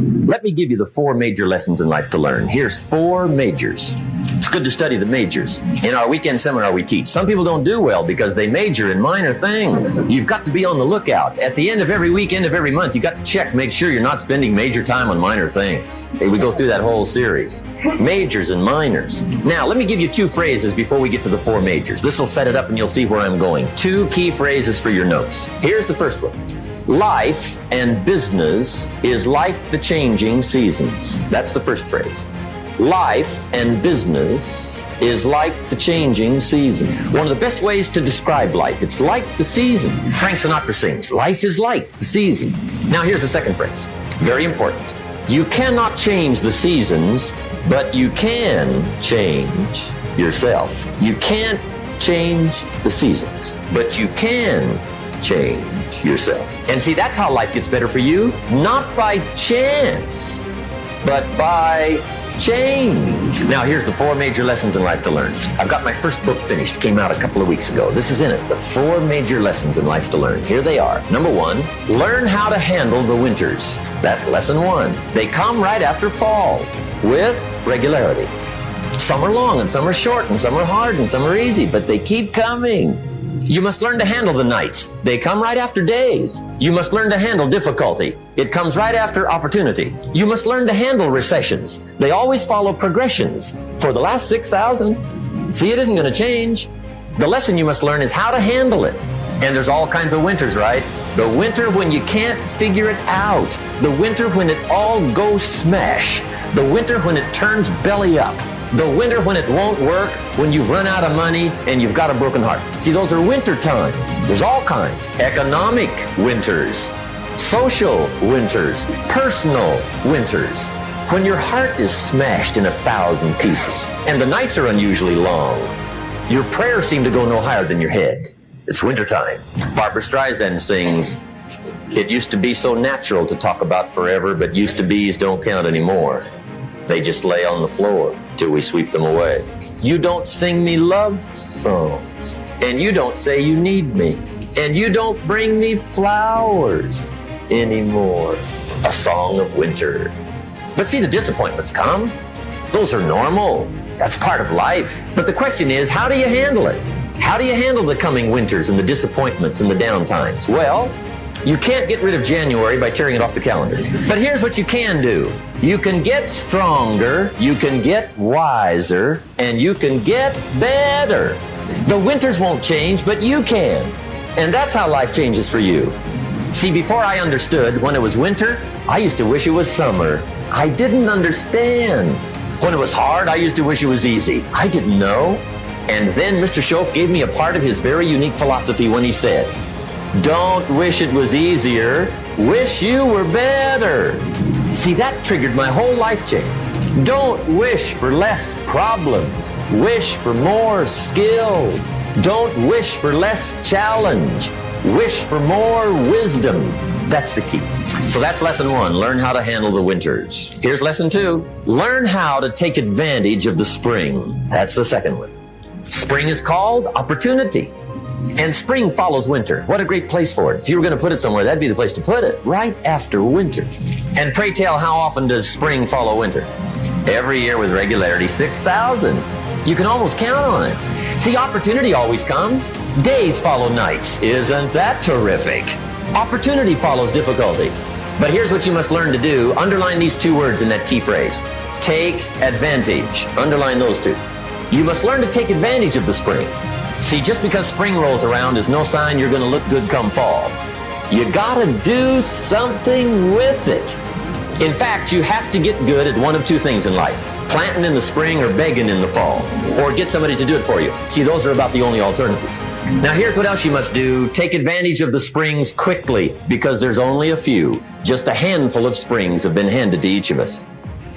Let me give you the 4 major lessons in life to learn. Here's 4 majors. It's good to study the majors. In our weekend seminar, we teach. Some people don't do well because they major in minor things. You've got to be on the lookout. At the end of every week, end of every month, you've got to check, make sure you're not spending major time on minor things. We go through that whole series. Majors and minors. Now, let me give you 2 phrases before we get to the 4 majors. This will set it up and you'll see where I'm going. 2 key phrases for your notes. Here's the first one. Life and business is like the changing seasons. That's the first phrase. Life and business is like the changing seasons. One of the best ways to describe life, it's like the seasons. Frank Sinatra sings, life is like the seasons. Now here's the second phrase, very important. You cannot change the seasons, but you can change yourself. You can't change the seasons, but you can change yourself. And see, that's how life gets better for you, not by chance, but by change. Now, here's the 4 major lessons in life to learn. I've got my first book finished. Came out a couple of weeks ago. This is in it. The 4 major lessons in life to learn. Here they are. Number 1, learn how to handle the winters. That's lesson 1. They come right after falls with regularity. Some are long and some are short and some are hard and some are easy, but they keep coming. You must learn to handle the nights. They come right after days. You must learn to handle difficulty. It comes right after opportunity. You must learn to handle recessions. They always follow progressions. For the last 6,000, see, it isn't going to change. The lesson you must learn is how to handle it. And there's all kinds of winters, right? The winter when you can't figure it out. The winter when it all goes smash. The winter when it turns belly up. The winter when it won't work, when you've run out of money and you've got a broken heart. See, those are winter times. There's all kinds. Economic winters, social winters, personal winters. When your heart is smashed in 1,000 pieces and the nights are unusually long, your prayers seem to go no higher than your head. It's wintertime. Barbra Streisand sings, "It used to be so natural to talk about forever, but used to be's don't count anymore. They just lay on the floor till we sweep them away. You don't sing me love songs, and you don't say you need me, and you don't bring me flowers anymore." A song of winter. But see, the disappointments come. Those are normal. That's part of life. But the question is, how do you handle it? How do you handle the coming winters and the disappointments and the downtimes? Well, you can't get rid of January by tearing it off the calendar. But here's what you can do. You can get stronger, you can get wiser, and you can get better. The winters won't change, but you can. And that's how life changes for you. See, before I understood, when it was winter, I used to wish it was summer. I didn't understand. When it was hard, I used to wish it was easy. I didn't know. And then Mr. Schoaf gave me a part of his very unique philosophy when he said, "Don't wish it was easier, wish you were better." See, that triggered my whole life change. Don't wish for less problems, wish for more skills. Don't wish for less challenge, wish for more wisdom. That's the key. So that's lesson 1, learn how to handle the winters. Here's lesson 2, learn how to take advantage of the spring. That's the second one. Spring is called opportunity. And spring follows winter. What a great place for it. If you were going to put it somewhere, that'd be the place to put it, right after winter. And pray tell, how often does spring follow winter? Every year with regularity, 6,000. You can almost count on it. See, opportunity always comes. Days follow nights. Isn't that terrific? Opportunity follows difficulty. But here's what you must learn to do. Underline these 2 words in that key phrase. Take advantage. Underline those 2. You must learn to take advantage of the spring. See, just because spring rolls around is no sign you're going to look good come fall. You gotta do something with it. In fact, you have to get good at one of 2 things in life. Planting in the spring or begging in the fall. Or get somebody to do it for you. See, those are about the only alternatives. Now here's what else you must do. Take advantage of the springs quickly, because there's only a few. Just a handful of springs have been handed to each of us.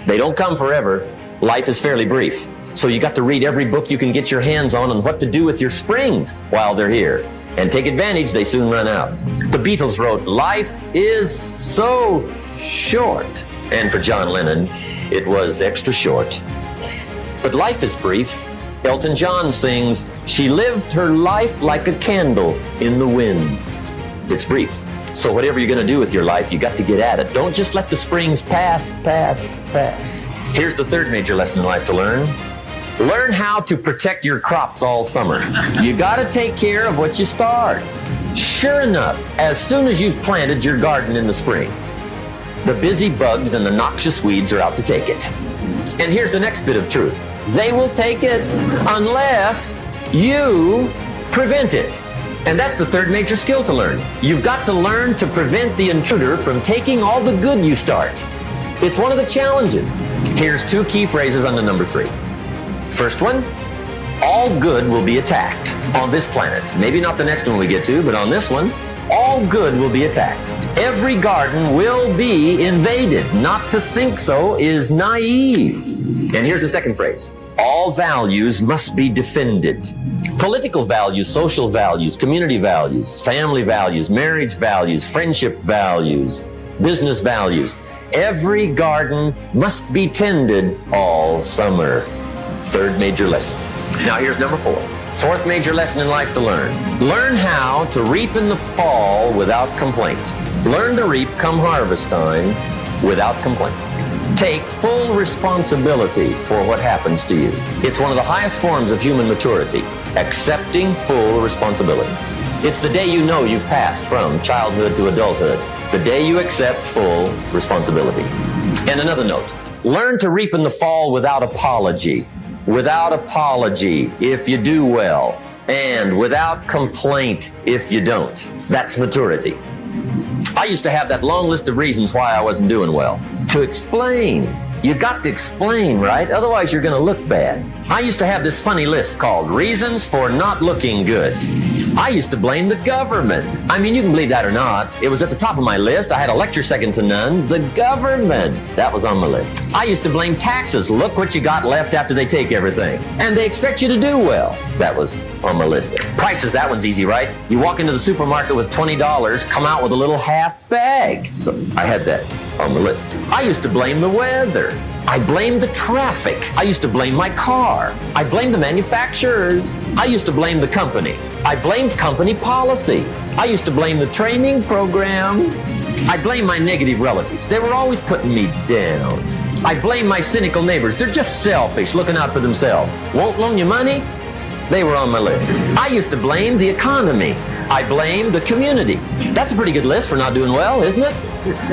They don't come forever. Life is fairly brief. So you got to read every book you can get your hands on what to do with your springs while they're here. And take advantage, they soon run out. The Beatles wrote, "Life is so short." And for John Lennon, it was extra short. But life is brief. Elton John sings, "She lived her life like a candle in the wind." It's brief. So whatever you're going to do with your life, you got to get at it. Don't just let the springs pass. Here's the third major lesson in life to learn. Learn how to protect your crops all summer. You got to take care of what you start. Sure enough, as soon as you've planted your garden in the spring, the busy bugs and the noxious weeds are out to take it. And here's the next bit of truth. They will take it unless you prevent it. And that's the third major skill to learn. You've got to learn to prevent the intruder from taking all the good you start. It's one of the challenges. Here's two key phrases under number 3. First one, all good will be attacked on this planet. Maybe not the next one we get to, but on this one, all good will be attacked. Every garden will be invaded. Not to think so is naive. And here's the second phrase. All values must be defended. Political values, social values, community values, family values, marriage values, friendship values, business values. Every garden must be tended all summer. Third major lesson. Now here's number 4. Fourth major lesson in life to learn. Learn how to reap in the fall without complaint. Learn to reap come harvest time without complaint. Take full responsibility for what happens to you. It's one of the highest forms of human maturity, accepting full responsibility. It's the day you know you've passed from childhood to adulthood, the day you accept full responsibility. And another note, learn to reap in the fall without apology. Without apology if you do well, and without complaint if you don't. That's maturity. I used to have that long list of reasons why I wasn't doing well. To explain. You got to explain, right? Otherwise you're going to look bad. I used to have this funny list called Reasons for Not Looking Good. I used to blame the government. I mean, you can believe that or not. It was at the top of my list. I had a lecture second to none. The government. That was on my list. I used to blame taxes. Look what you got left after they take everything. And they expect you to do well. That was on my list. Prices, that one's easy, right? You walk into the supermarket with $20, come out with a little half bag. So I had that on the list. I used to blame the weather. I blamed the traffic. I used to blame my car. I blamed the manufacturers. I used to blame the company. I blamed company policy. I used to blame the training program. I blamed my negative relatives. They were always putting me down. I blame my cynical neighbors. They're just selfish, looking out for themselves. Won't loan you money? They were on my list. I used to blame the economy. I blamed the community. That's a pretty good list for not doing well, isn't it?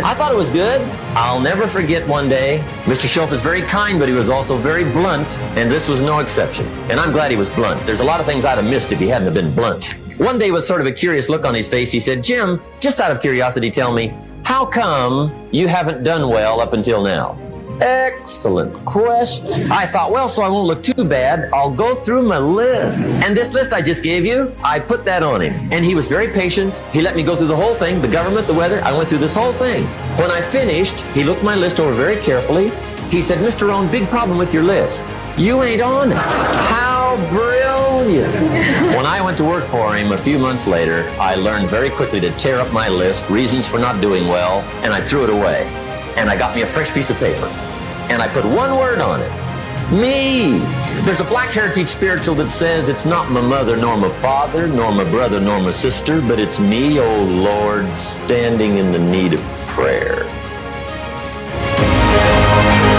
I thought it was good. I'll never forget one day. Mr. Schoaf is very kind, but he was also very blunt, and this was no exception. And I'm glad he was blunt. There's a lot of things I'd have missed if he hadn't have been blunt. One day, with sort of a curious look on his face, he said, "Jim, just out of curiosity, tell me, how come you haven't done well up until now?" Excellent question. I thought, well, so I won't look too bad, I'll go through my list. And this list I just gave you, I put that on him. And he was very patient. He let me go through the whole thing, the government, the weather. I went through this whole thing. When I finished, he looked my list over very carefully. He said, "Mr. Rohn, big problem with your list. You ain't on it." How brilliant. When I went to work for him a few months later, I learned very quickly to tear up my list, reasons for not doing well, and I threw it away. And I got me a fresh piece of paper. And I put one word on it. Me. There's a Black Heritage spiritual that says, "It's not my mother nor my father, nor my brother nor my sister, but it's me, oh Lord, standing in the need of prayer."